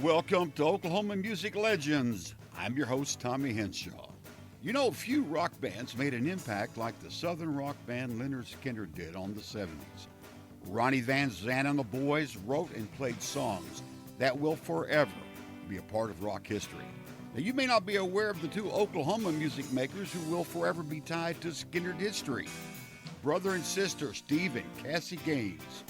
Welcome to Oklahoma Music Legends. I'm your host, Tommy Henshaw. You know, few rock bands made an impact like the southern rock band Lynyrd Skynyrd did on the 70s. Ronnie Van Zant and the Boys wrote and played songs that will forever be a part of rock history. Now, you may not be aware of the two Oklahoma music makers who will forever be tied to Skynyrd history. Brother and sister Steve and Cassie Gaines.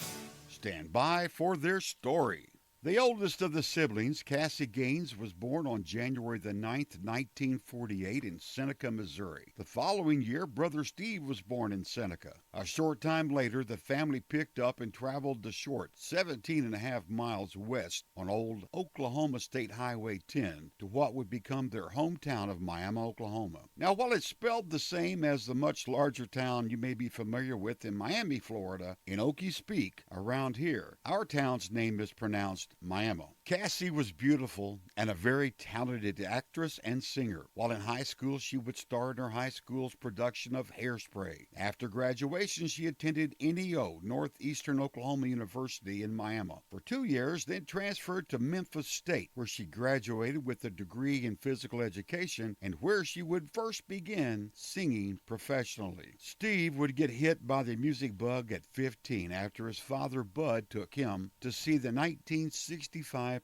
Stand by for their story. The oldest of the siblings, Cassie Gaines, was born on January the 9th, 1948 in Seneca, Missouri. The following year, brother Steve was born in Seneca. A short time later, the family picked up and traveled the short 17 and a half miles west on old Oklahoma State Highway 10 to what would become their hometown of Miami, Oklahoma. Now, while it's spelled the same as the much larger town you may be familiar with in Miami, Florida, in Okie speak, around here, our town's name is pronounced Miami. Cassie was beautiful and a very talented actress and singer. While in high school, she would star in her high school's production of Hairspray. After graduation, she attended NEO, Northeastern Oklahoma University in Miami, for 2 years, then transferred to Memphis State, where she graduated with a degree in physical education and where she would first begin singing professionally. Steve would get hit by the music bug at 15 after his father Bud took him to see the 1965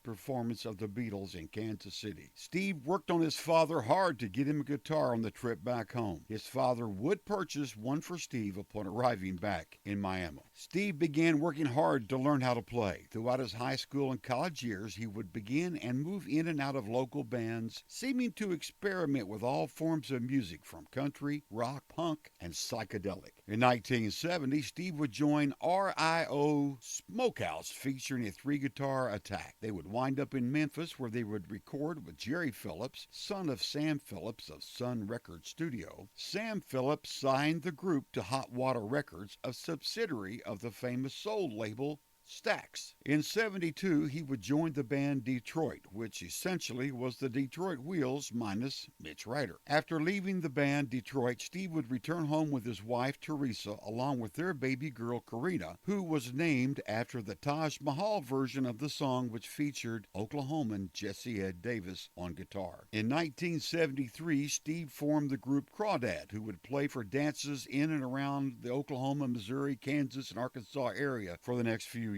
performance of the Beatles in Kansas City. Steve worked on his father hard to get him a guitar on the trip back home. His father would purchase one for Steve upon arriving back in Miami. Steve began working hard to learn how to play. Throughout his high school and college years, he would begin and move in and out of local bands, seeming to experiment with all forms of music from country, rock, punk, and psychedelic. In 1970, Steve would join RIO Smokehouse, featuring a three-guitar attack. They would wind up in Memphis, where they would record with Jerry Phillips, son of Sam Phillips of Sun Records Studio. Sam Phillips signed the group to Hot Water Records, a subsidiary of the famous soul label Stax. In 72, he would join the band Detroit, which essentially was the Detroit Wheels minus Mitch Ryder. After leaving the band Detroit, Steve would return home with his wife Teresa, along with their baby girl Karina, who was named after the Taj Mahal version of the song, which featured Oklahoman Jesse Ed Davis on guitar. In 1973, Steve formed the group Crawdad, who would play for dances in and around the Oklahoma, Missouri, Kansas, and Arkansas area for the next few years.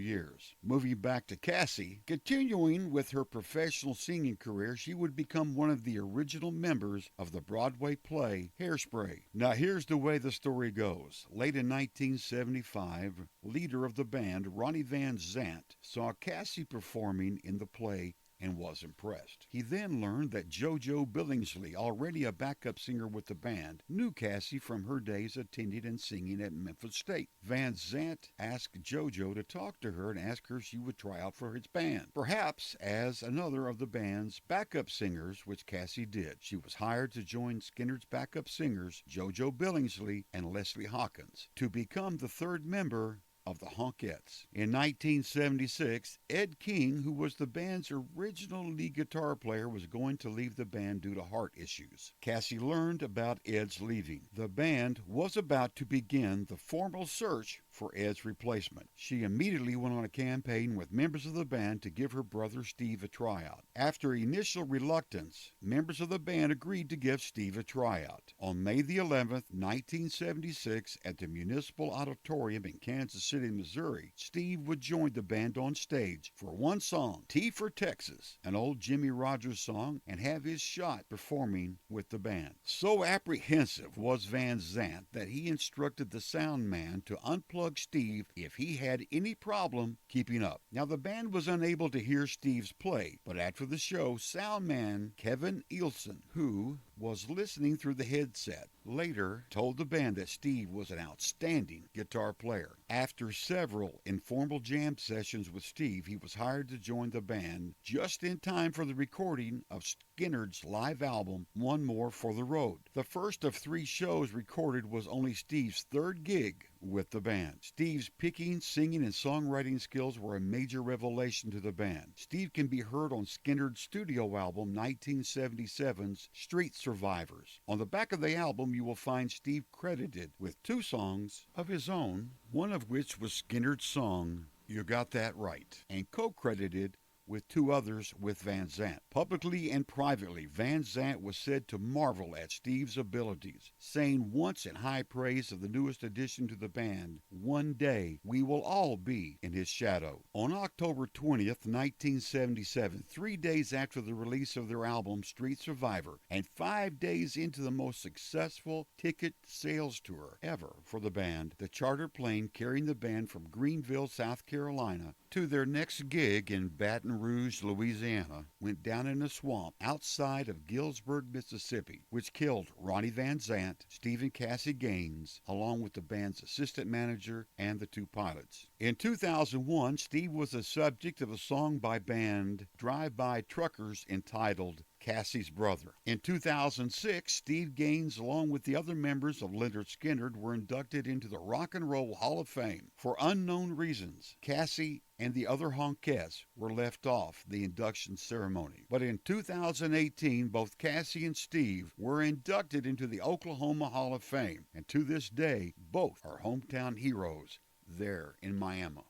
Moving back to Cassie, continuing with her professional singing career, she would become one of the original members of the Broadway play Hairspray. Now here's the way the story goes. Late in 1975, leader of the band, Ronnie Van Zant, saw Cassie performing in the play and was impressed. He then learned that JoJo Billingsley, already a backup singer with the band, knew Cassie from her days attending and singing at Memphis State. Van Zant asked JoJo to talk to her and ask her if she would try out for his band, perhaps as another of the band's backup singers, which Cassie did. She was hired to join Skynyrd's backup singers, JoJo Billingsley and Leslie Hawkins, to become the third member of the Honkettes. In 1976, Ed King, who was the band's original lead guitar player, was going to leave the band due to heart issues. Cassie learned about Ed's leaving. The band was about to begin the formal search for Ed's replacement. She immediately went on a campaign with members of the band to give her brother Steve a tryout. After initial reluctance, members of the band agreed to give Steve a tryout. On May the 11th, 1976, at the Municipal Auditorium in Kansas City, Missouri, Steve would join the band on stage for one song, T for Texas, an old Jimmy Rogers song, and have his shot performing with the band. So apprehensive was Van Zant that he instructed the sound man to unplug Steve if he had any problem keeping up. Now, the band was unable to hear Steve's play, but after the show, sound man Kevin Ilson, who was listening through the headset, later told the band that Steve was an outstanding guitar player. After several informal jam sessions with Steve, he was hired to join the band just in time for the recording of Skynyrd's live album, One More for the Road. The first of 3 shows recorded was only Steve's third gig with the band. Steve's picking, singing, and songwriting skills were a major revelation to the band. Steve can be heard on Skynyrd's studio album 1977's Street Survivors. On the back of the album, you will find Steve credited with 2 songs of his own, one of which was Skynyrd's song, You Got That Right, and co-credited with 2 others with Van Zandt. Publicly and privately, Van Zandt was said to marvel at Steve's abilities, saying once in high praise of the newest addition to the band, "One day we will all be in his shadow." On October 20th, 1977, 3 days after the release of their album Street Survivor, and 5 days into the most successful ticket sales tour ever for the band, the charter plane carrying the band from Greenville, South Carolina, to their next gig in Baton Rouge, Louisiana, went down in a swamp outside of Gillsburg, Mississippi, which killed Ronnie Van Zant, Steve and Cassie Gaines, along with the band's assistant manager and the 2 pilots. In 2001, Steve was the subject of a song by band Drive-By Truckers entitled Cassie's Brother. In 2006, Steve Gaines, along with the other members of Lynyrd Skynyrd, were inducted into the Rock and Roll Hall of Fame. For unknown reasons, Cassie and the other Honkettes were left off the induction ceremony. But in 2018, both Cassie and Steve were inducted into the Oklahoma Hall of Fame, and to this day, both are hometown heroes there in Miami.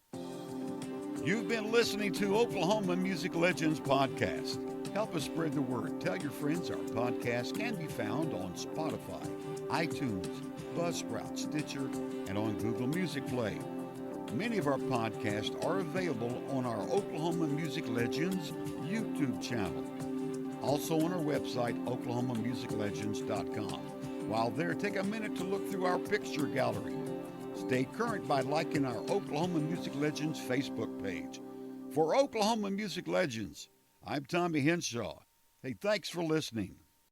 You've been listening to Oklahoma Music Legends Podcast. Help us spread the word. Tell your friends our podcast can be found on Spotify, iTunes, Buzzsprout, Stitcher, and on Google Music Play. Many of our podcasts are available on our Oklahoma Music Legends YouTube channel. Also on our website, oklahomamusiclegends.com. While there, take a minute to look through our picture gallery. Stay current by liking our Oklahoma Music Legends Facebook page. For Oklahoma Music Legends, I'm Tommy Henshaw. Hey, thanks for listening.